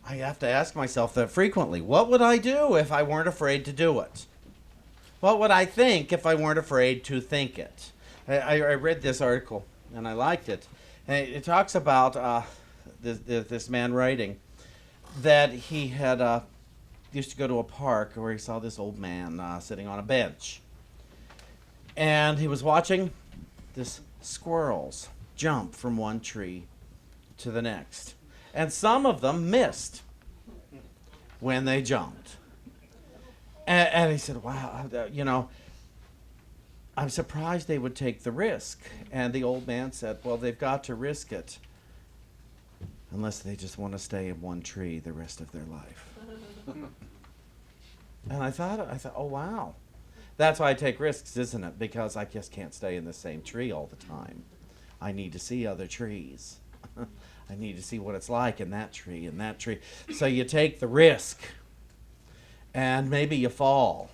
I have to ask myself that frequently. What would I do if I weren't afraid to do it? What would I think if I weren't afraid to think it? I read this article and I liked it. And it talks about this man writing that he had used to go to a park where he saw this old man sitting on a bench. And he was watching this squirrels jump from one tree to the next. And some of them missed when they jumped. And he said, wow, I'm surprised they would take the risk. And the old man said, well, they've got to risk it unless they just want to stay in one tree the rest of their life. And I thought, oh, wow. That's why I take risks, isn't it? Because I just can't stay in the same tree all the time. I need to see other trees. I need to see what it's like in that tree, in that tree. So you take the risk, and maybe you fall.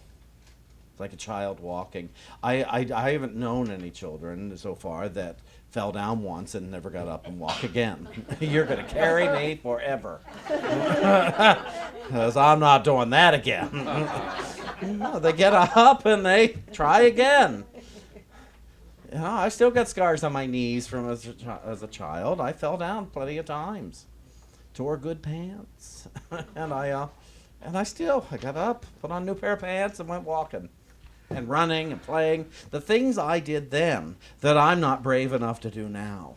It's like a child walking. I haven't known any children so far that fell down once and never got up and walk again. You're going to carry me forever. Because I'm not doing that again. No, they get up and they try again. I still got scars on my knees from as a child. I fell down plenty of times, tore good pants, and I got up, put on a new pair of pants, and went walking, and running and playing. The things I did then that I'm not brave enough to do now.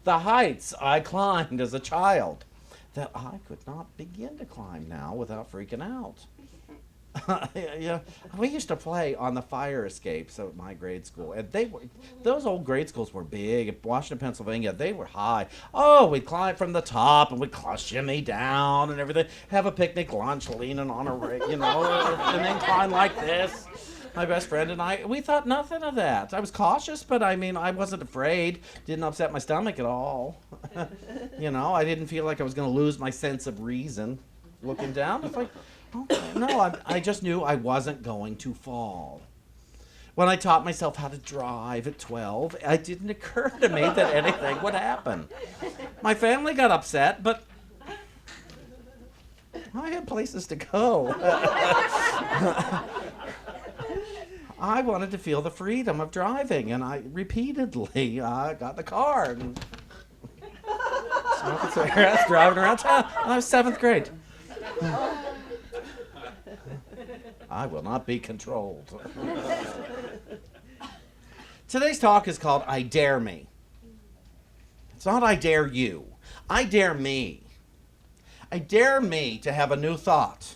The heights I climbed as a child that I could not begin to climb now without freaking out. Yeah, we used to play on the fire escapes at my grade school, and those old grade schools were big. In Washington, Pennsylvania, they were high. Oh, we'd climb from the top and we'd shimmy down and everything. Have a picnic lunch, leaning on a rig, and then climb like this. My best friend and I, we thought nothing of that. I was cautious, but I wasn't afraid. Didn't upset my stomach at all. I didn't feel like I was going to lose my sense of reason looking down. It's like, no, I just knew I wasn't going to fall. When I taught myself how to drive at 12, it didn't occur to me that anything would happen. My family got upset, but I had places to go. I wanted to feel the freedom of driving, and I repeatedly got in the car and smoking cigarettes, driving around town. I was 7th grade. I will not be controlled. Today's talk is called I Dare Me. It's not I dare you. I dare me. I dare me to have a new thought.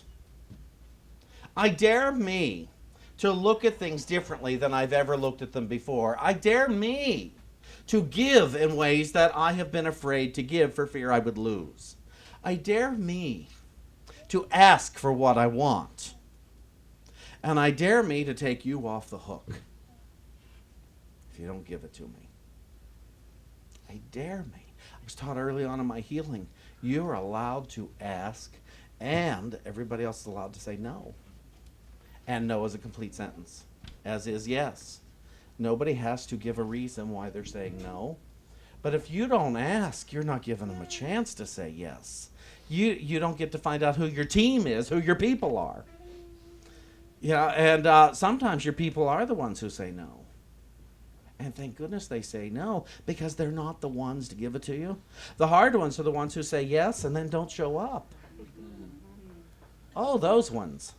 I dare me to look at things differently than I've ever looked at them before. I dare me to give in ways that I have been afraid to give for fear I would lose. I dare me to ask for what I want. And I dare me to take you off the hook if you don't give it to me. I dare me. I was taught early on in my healing, you're allowed to ask, and everybody else is allowed to say no. And no is a complete sentence, as is yes. Nobody has to give a reason why they're saying no. But if you don't ask, you're not giving them a chance to say yes. You don't get to find out who your team is, who your people are. Yeah, and sometimes your people are the ones who say no. And thank goodness they say no, because they're not the ones to give it to you. The hard ones are the ones who say yes and then don't show up. Oh, those ones.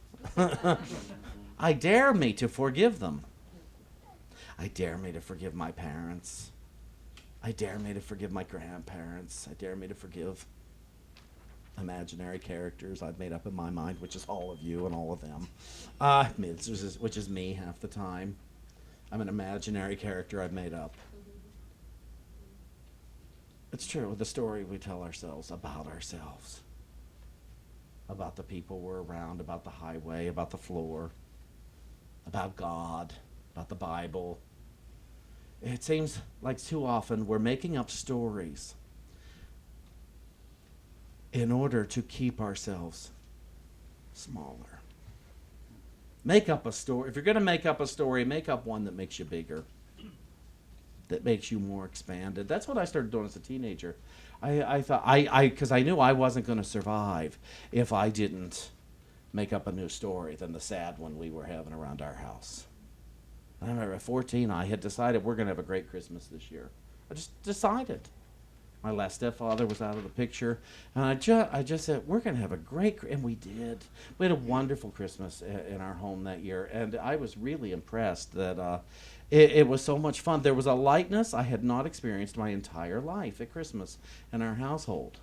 I dare me to forgive them. I dare me to forgive my parents. I dare me to forgive my grandparents. I dare me to forgive imaginary characters I've made up in my mind, which is all of you and all of them, which is me half the time. I'm an imaginary character I've made up. It's true, the story we tell ourselves, about the people we're around, about the highway, about the floor, about God, about the Bible. It seems like too often we're making up stories in order to keep ourselves smaller. Make up a story. If you're going to make up a story, make up one that makes you bigger. that makes you more expanded. That's what I started doing as a teenager. I thought, because I knew I wasn't going to survive if I didn't make up a new story than the sad one we were having around our house. I remember at 14, I had decided we're going to have a great Christmas this year. I just decided. My last stepfather was out of the picture, and I just said, we're going to have a great, and we did. We had a wonderful Christmas in our home that year, and I was really impressed that it was so much fun. There was a lightness I had not experienced my entire life at Christmas in our household.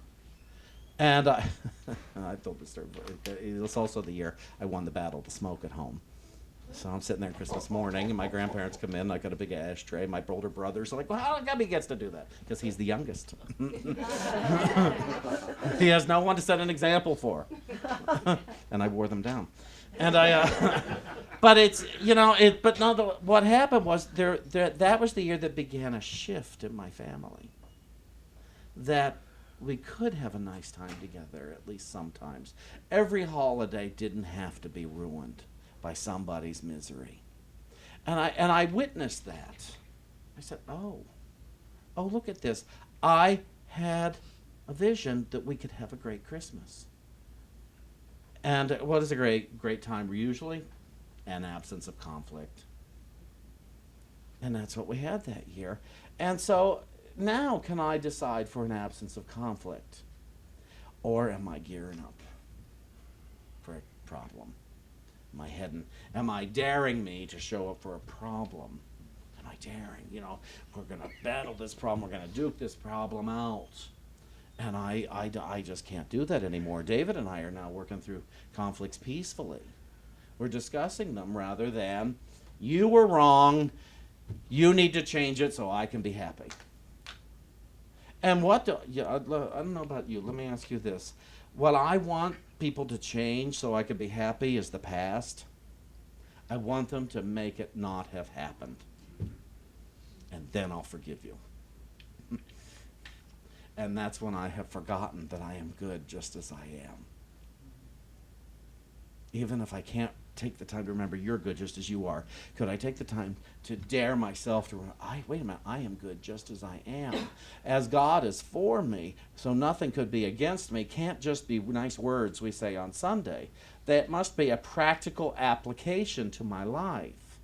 And I told this story, it was also the year I won the battle to smoke at home. So I'm sitting there Christmas morning, and my grandparents come in. I got a big ashtray. My older brothers are like, well, how come he gets to do that? Because he's the youngest. He has no one to set an example for. And I wore them down. And but it's, but no, what happened was that was the year that began a shift in my family. That we could have a nice time together, at least sometimes. Every holiday didn't have to be ruined by somebody's misery. And I witnessed that. I said, oh, look at this. I had a vision that we could have a great Christmas. And what is a great time usually? An absence of conflict. And that's what we had that year. And so now can I decide for an absence of conflict? Or am I gearing up for a problem? Am I daring me to show up for a problem? Am I daring? We're going to battle this problem. We're going to duke this problem out. And I just can't do that anymore. David and I are now working through conflicts peacefully. We're discussing them rather than, you were wrong, you need to change it so I can be happy. And I don't know about you. Let me ask you this. What I want people to change so I can be happy is the past. I want them to make it not have happened. And then I'll forgive you. And that's when I have forgotten that I am good just as I am. Even if I can't take the time to remember you're good just as you are, could I take the time to dare myself to remember, wait a minute, I am good just as I am. As God is for me, so nothing could be against me. Can't just be nice words we say on Sunday. That must be a practical application to my life.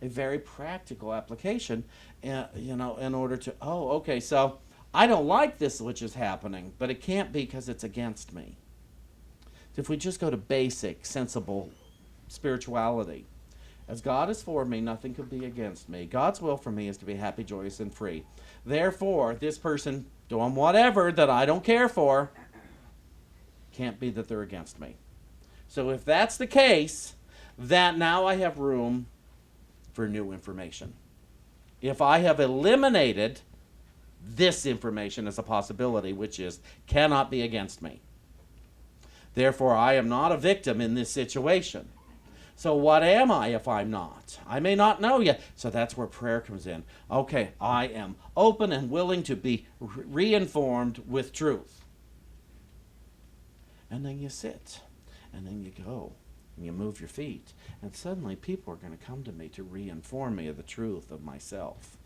A very practical application, in order to, okay, so I don't like this which is happening, but it can't be because it's against me. If we just go to basic, sensible spirituality, as God is for me, nothing could be against me. God's will for me is to be happy, joyous, and free. Therefore, this person doing whatever that I don't care for can't be that they're against me. So if that's the case, that now I have room for new information. If I have eliminated this information as a possibility, which is cannot be against me. Therefore, I am not a victim in this situation. So what am I if I'm not? I may not know yet. So that's where prayer comes in. Okay, I am open and willing to be reinformed with truth. And then you sit, and then you go, and you move your feet. And suddenly people are going to come to me to reinform me of the truth of myself.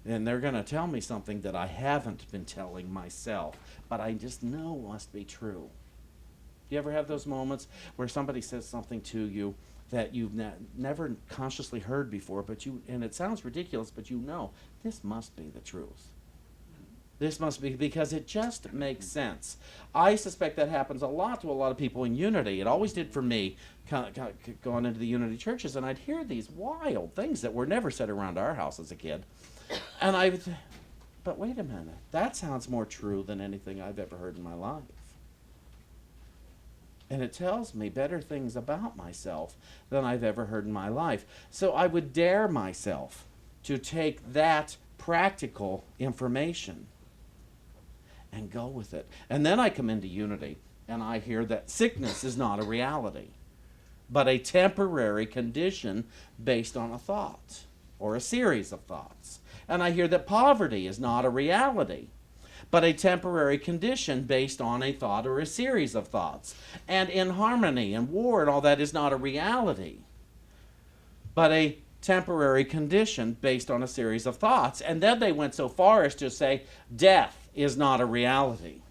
And they're going to tell me something that I haven't been telling myself, but I just know must be true. Do you ever have those moments where somebody says something to you that you've never consciously heard before, and it sounds ridiculous, but this must be the truth. This must be, because it just makes sense. I suspect that happens a lot to a lot of people in Unity. It always did for me, going into the Unity churches, and I'd hear these wild things that were never said around our house as a kid. And I would think, but wait a minute, that sounds more true than anything I've ever heard in my life. And it tells me better things about myself than I've ever heard in my life. So I would dare myself to take that practical information and go with it. And then I come into Unity, and I hear that sickness is not a reality, but a temporary condition based on a thought or a series of thoughts. And I hear that poverty is not a reality, but a temporary condition based on a thought or a series of thoughts. And inharmony and war and all that is not a reality, but a temporary condition based on a series of thoughts. And then they went so far as to say death is not a reality,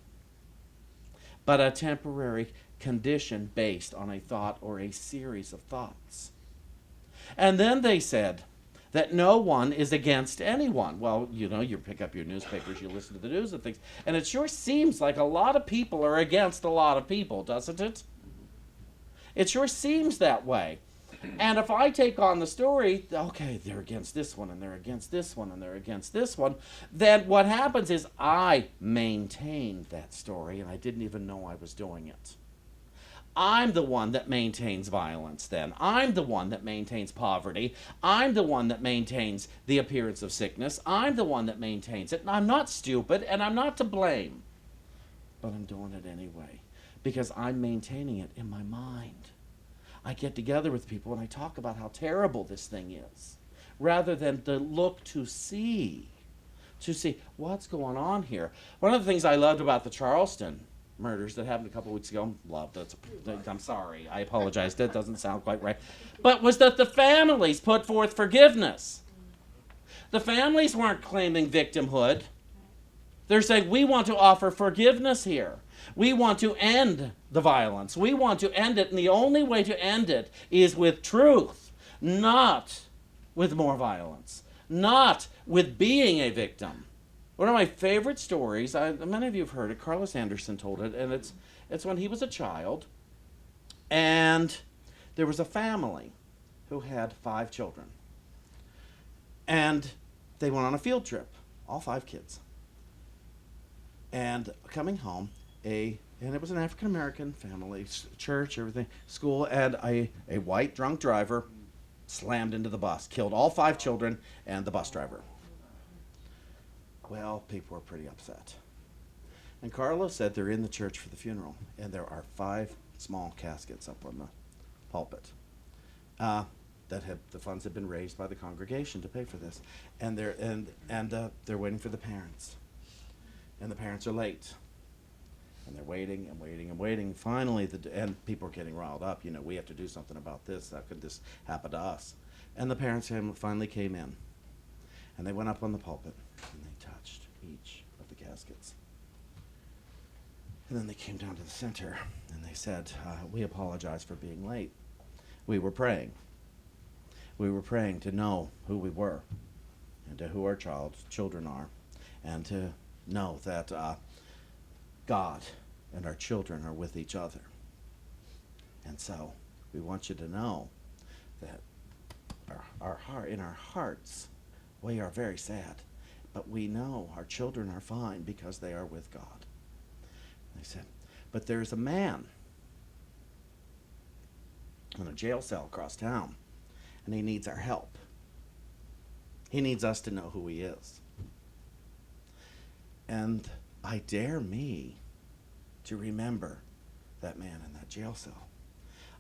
but a temporary condition based on a thought or a series of thoughts. And then they said that no one is against anyone. Well, you know, you pick up your newspapers, you listen to the news and things, and it sure seems like a lot of people are against a lot of people, doesn't it? It sure seems that way. And if I take on the story, okay, they're against this one, and they're against this one, and they're against this one, then what happens is I maintained that story, and I didn't even know I was doing it. I'm the one that maintains violence then. I'm the one that maintains poverty. I'm the one that maintains the appearance of sickness. I'm the one that maintains it. And I'm not stupid, and I'm not to blame. But I'm doing it anyway, because I'm maintaining it in my mind. I get together with people and I talk about how terrible this thing is, rather than to look to see what's going on here. One of the things I loved about the Charleston murders that happened a couple weeks ago, I'm sorry, I apologize, that doesn't sound quite right, but was that the families put forth forgiveness. The families weren't claiming victimhood. They're saying, we want to offer forgiveness here. We want to end the violence. We want to end it, and the only way to end it is with truth, not with more violence, not with being a victim. One of my favorite stories, many of you have heard it, Carlos Anderson told it, and it's when he was a child, and there was a family who had 5 children. And they went on a field trip, all 5 kids. And coming home, and it was an African-American family, church, everything, school, and a white drunk driver slammed into the bus, killed all 5 children and the bus driver. Well, people were pretty upset. And Carlos said they're in the church for the funeral, and there are 5 small caskets up on the pulpit. The funds had been raised by the congregation to pay for this, and they're waiting for the parents, and the parents are late. And they're waiting and waiting and waiting. Finally, and people are getting riled up. You know, we have to do something about this. How could this happen to us? And the parents finally came in. And they went up on the pulpit. And they touched each of the caskets. And then they came down to the center. And they said, we apologize for being late. We were praying. We were praying to know who we were. And to who our children are. And to know that God and our children are with each other. And so we want you to know that in our hearts, we are very sad, but we know our children are fine because they are with God. They said, but there's a man in a jail cell across town, and he needs our help. He needs us to know who he is. And I dare me to remember that man in that jail cell.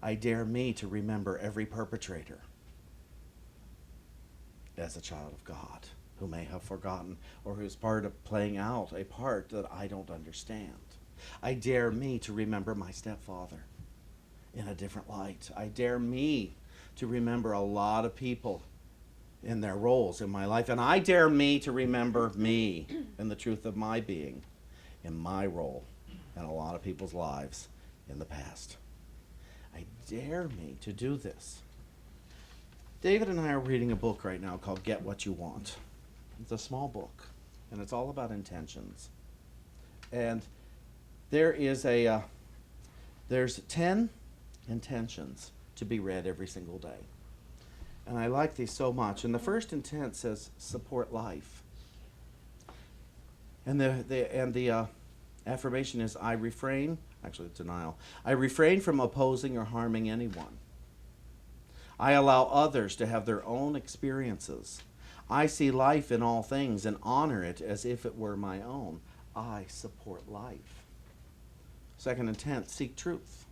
I dare me to remember every perpetrator as a child of God who may have forgotten or who's part of playing out a part that I don't understand. I dare me to remember my stepfather in a different light. I dare me to remember a lot of people in their roles in my life. And I dare me to remember me and the truth of my being in my role in a lot of people's lives in the past. I dare me to do this. David and I are reading a book right now called Get What You Want. It's a small book, and it's all about intentions. And there's 10 intentions to be read every single day. And I like these so much. And the first intent says support life. And the affirmation is I refrain from opposing or harming anyone. I allow others to have their own experiences. I see life in all things and honor it as if it were my own. I support life. Second intent, seek truth.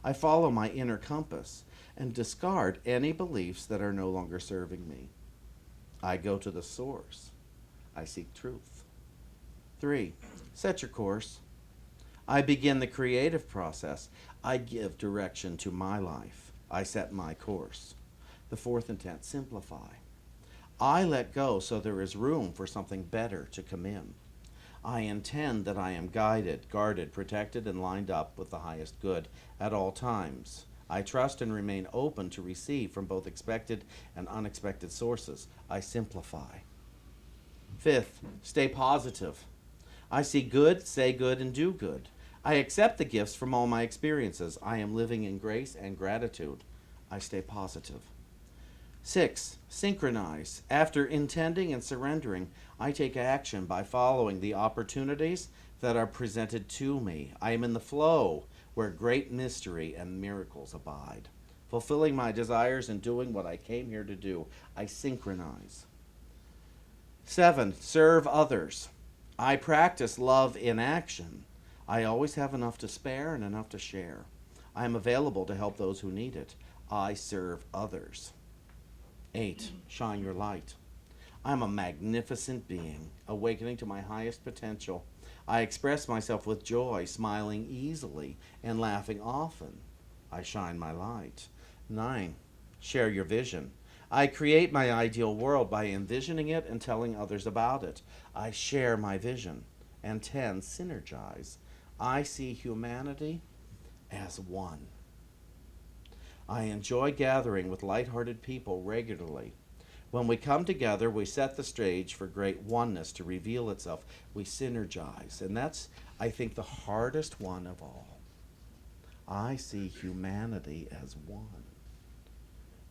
I follow my inner compass and discard any beliefs that are no longer serving me. I go to the source. I seek truth. 3, set your course. I begin the creative process. I give direction to my life. I set my course. The fourth intent, simplify. I let go so there is room for something better to come in. I intend that I am guided, guarded, protected, and lined up with the highest good at all times. I trust and remain open to receive from both expected and unexpected sources. I simplify. Fifth, stay positive. I see good, say good, and do good. I accept the gifts from all my experiences. I am living in grace and gratitude. I stay positive. 6. Synchronize. After intending and surrendering, I take action by following the opportunities that are presented to me. I am in the flow where great mystery and miracles abide. Fulfilling my desires and doing what I came here to do. I synchronize. 7. Serve others. I practice love in action. I always have enough to spare and enough to share. I am available to help those who need it. I serve others. 8. Shine your light. I'm a magnificent being, awakening to my highest potential. I express myself with joy, smiling easily and laughing often. I shine my light. 9. Share your vision. I create my ideal world by envisioning it and telling others about it. I share my vision. And 10. Synergize. I see humanity as one. I enjoy gathering with light-hearted people regularly. When we come together, we set the stage for great oneness to reveal itself. We synergize. And that's, I think, the hardest one of all. I see humanity as one,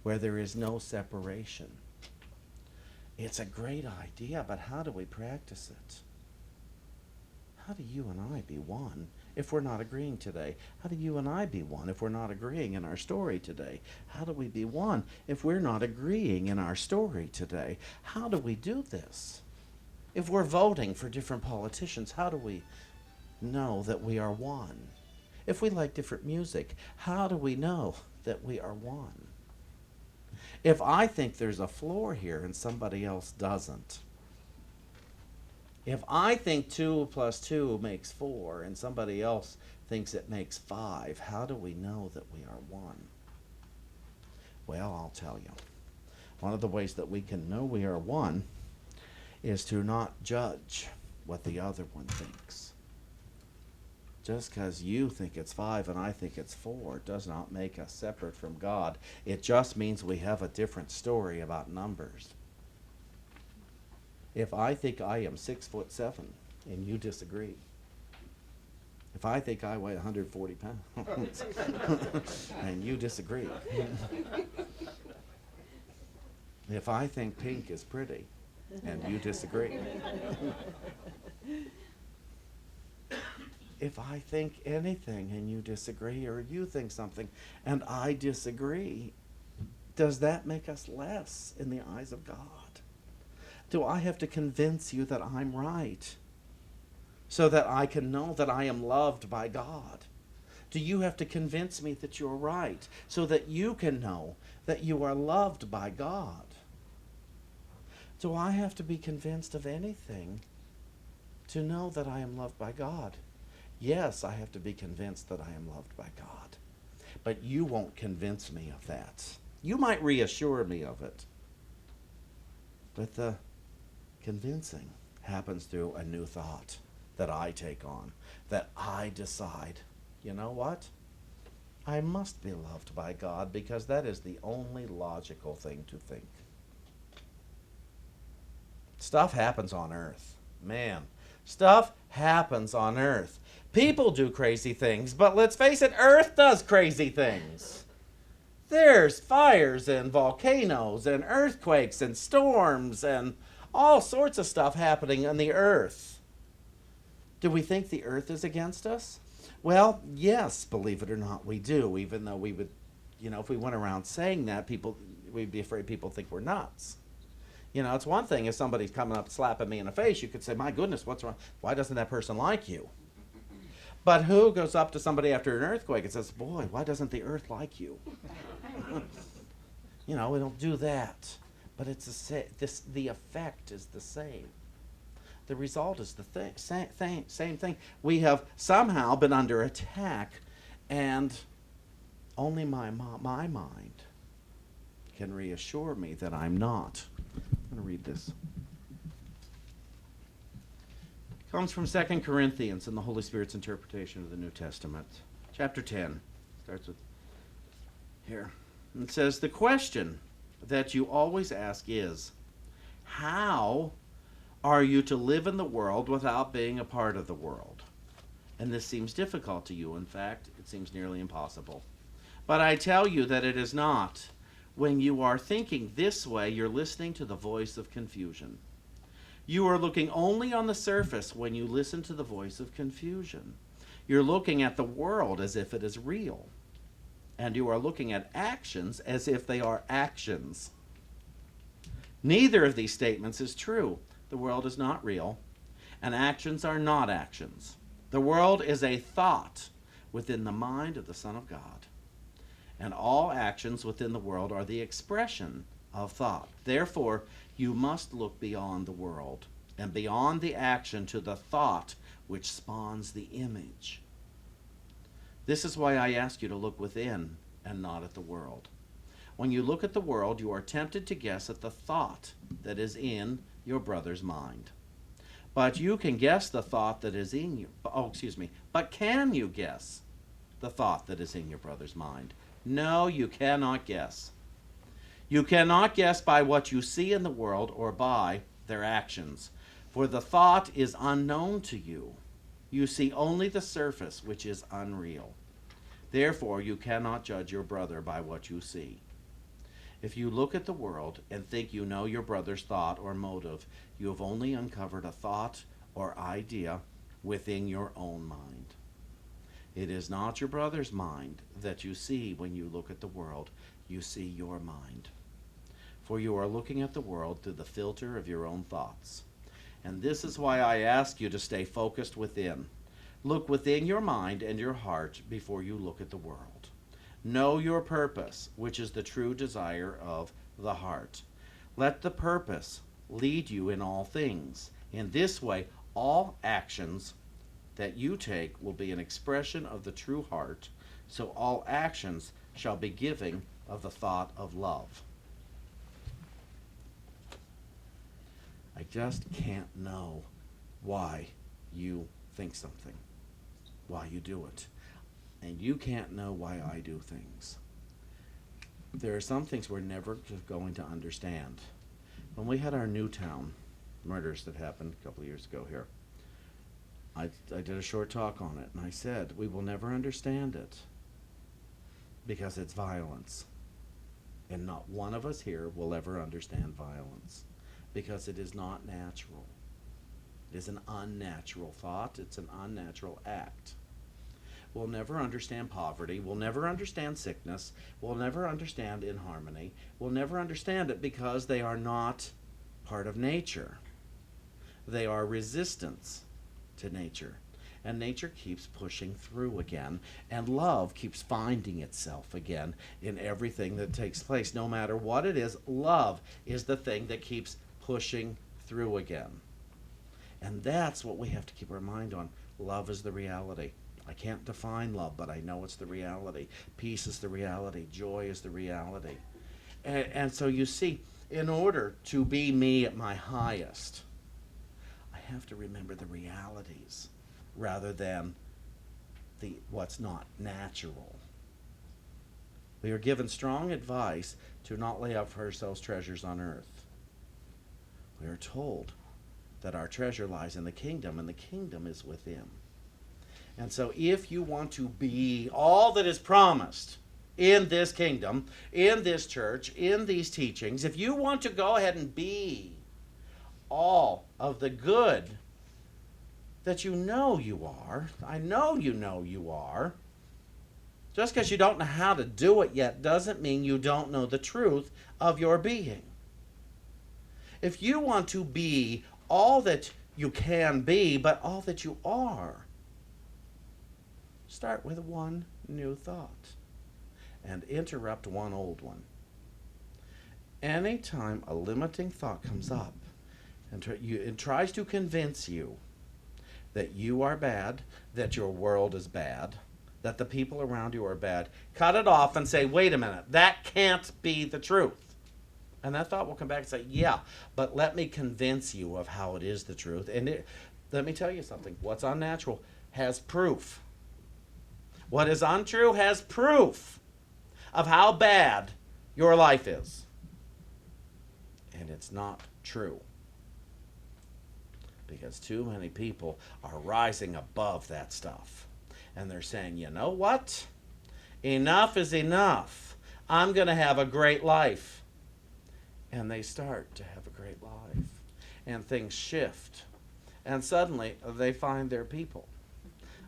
where there is no separation. It's a great idea, but how do we practice it? How do you and I be one if we're not agreeing today? How do you and I be one if we're not agreeing in our story today? How do we be one if we're not agreeing in our story today? How do we do this? If we're voting for different politicians, how do we know that we are one? If we like different music, how do we know that we are one? If I think there's a floor here and somebody else doesn't, if I think 2 plus 2 makes 4 and somebody else thinks it makes 5, how do we know that we are one? Well, I'll tell you. One of the ways that we can know we are one is to not judge what the other one thinks. Just because you think it's 5 and I think it's 4 does not make us separate from God. It just means we have a different story about numbers. If I think I am 6'7" and you disagree, if I think I weigh 140 pounds and you disagree, if I think pink is pretty and you disagree, if I think anything and you disagree, or you think something and I disagree, does that make us less in the eyes of God? Do I have to convince you that I'm right so that I can know that I am loved by God? Do you have to convince me that you're right so that you can know that you are loved by God? Do I have to be convinced of anything to know that I am loved by God? Yes, I have to be convinced that I am loved by God. But you won't convince me of that. You might reassure me of it. But the convincing happens through a new thought that I take on, that I decide, you know what? I must be loved by God because that is the only logical thing to think. Stuff happens on earth. Man, stuff happens on earth. People do crazy things, but let's face it, earth does crazy things. There's fires and volcanoes and earthquakes and storms and all sorts of stuff happening on the earth. Do we think the earth is against us? Well, yes, believe it or not, we do, even though we would, if we went around saying that, we'd be afraid people think we're nuts. It's one thing if somebody's coming up slapping me in the face, you could say, my goodness, what's wrong? Why doesn't that person like you? But who goes up to somebody after an earthquake and says, boy, why doesn't the earth like you? We don't do that. But the effect is the same. The result is the same thing. We have somehow been under attack, and only my mind can reassure me that I'm not. I'm going to read this. It comes from 2 Corinthians in the Holy Spirit's interpretation of the New Testament. Chapter 10. Starts with here. It says, the question that you always ask is, how are you to live in the world without being a part of the world? And this seems difficult to you. In fact, it seems nearly impossible. But I tell you that it is not. When you are thinking this way, you're listening to the voice of confusion. You are looking only on the surface when you listen to the voice of confusion. You're looking at the world as if it is real. And you are looking at actions as if they are actions. Neither of these statements is true. The world is not real, and actions are not actions. The world is a thought within the mind of the Son of God. And all actions within the world are the expression of thought. Therefore, you must look beyond the world and beyond the action to the thought which spawns the image. This is why I ask you to look within and not at the world. When you look at the world, you are tempted to guess at the thought that is in your brother's mind. But you can guess the thought that is in you. But can you guess the thought that is in your brother's mind? No, you cannot guess. You cannot guess by what you see in the world or by their actions, for the thought is unknown to you. You see only the surface, which is unreal. Therefore, you cannot judge your brother by what you see. If you look at the world and think you know your brother's thought or motive, you have only uncovered a thought or idea within your own mind. It is not your brother's mind that you see when you look at the world. You see your mind. For you are looking at the world through the filter of your own thoughts. And this is why I ask you to stay focused within. Look within your mind and your heart before you look at the world. Know your purpose, which is the true desire of the heart. Let the purpose lead you in all things. In this way, all actions that you take will be an expression of the true heart, so all actions shall be giving of the thought of love. I just can't know why you think something, why you do it. And you can't know why I do things. There are some things we're never going to understand. When we had our Newtown murders that happened a couple of years ago here, I did a short talk on it, and I said, we will never understand it because it's violence. And not one of us here will ever understand violence because it is not natural. It is an unnatural thought. It's an unnatural act. We'll never understand poverty. We'll never understand sickness. We'll never understand inharmony. We'll never understand it because they are not part of nature. They are resistance to nature. And nature keeps pushing through again. And love keeps finding itself again in everything that takes place. No matter what it is, love is the thing that keeps pushing through again. And that's what we have to keep our mind on. Love is the reality. I can't define love, but I know it's the reality. Peace is the reality. Joy is the reality. And so you see, in order to be me at my highest, I have to remember the realities rather than what's not natural. We are given strong advice to not lay up for ourselves treasures on earth. We are told that our treasure lies in the kingdom, and the kingdom is within. And so if you want to be all that is promised in this kingdom, in this church, in these teachings, if you want to go ahead and be all of the good that you know you are, I know you are, just because you don't know how to do it yet doesn't mean you don't know the truth of your being. If you want to be all that you can be, but all that you are, start with one new thought and interrupt one old one. Anytime a limiting thought comes up and it tries to convince you that you are bad, that your world is bad, that the people around you are bad, cut it off and say, wait a minute, that can't be the truth. And that thought will come back and say, yeah, but let me convince you of how it is the truth. And let me tell you something. What's unnatural has proof. What is untrue has proof of how bad your life is. And it's not true. Because too many people are rising above that stuff. And they're saying, you know what? Enough is enough. I'm going to have a great life. And they start to have a great life. And things shift. And suddenly they find their people.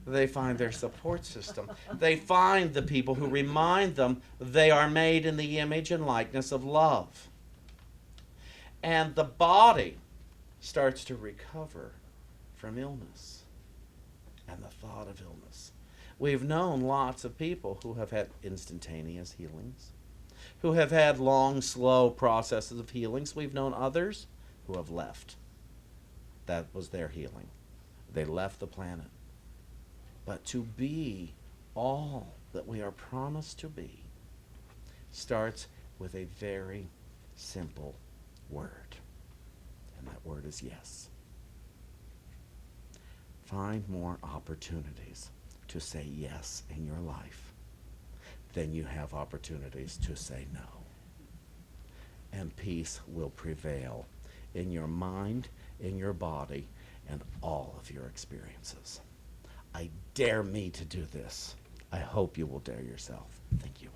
They find their support system. They find the people who remind them they are made in the image and likeness of love. And the body starts to recover from illness and the thought of illness. We've known lots of people who have had instantaneous healings, who have had long, slow processes of healings. We've known others who have left. That was their healing. They left the planet. But to be all that we are promised to be starts with a very simple word. And that word is yes. Find more opportunities to say yes in your life than you have opportunities to say no. And peace will prevail in your mind, in your body, and all of your experiences. I dare me to do this. I hope you will dare yourself. Thank you.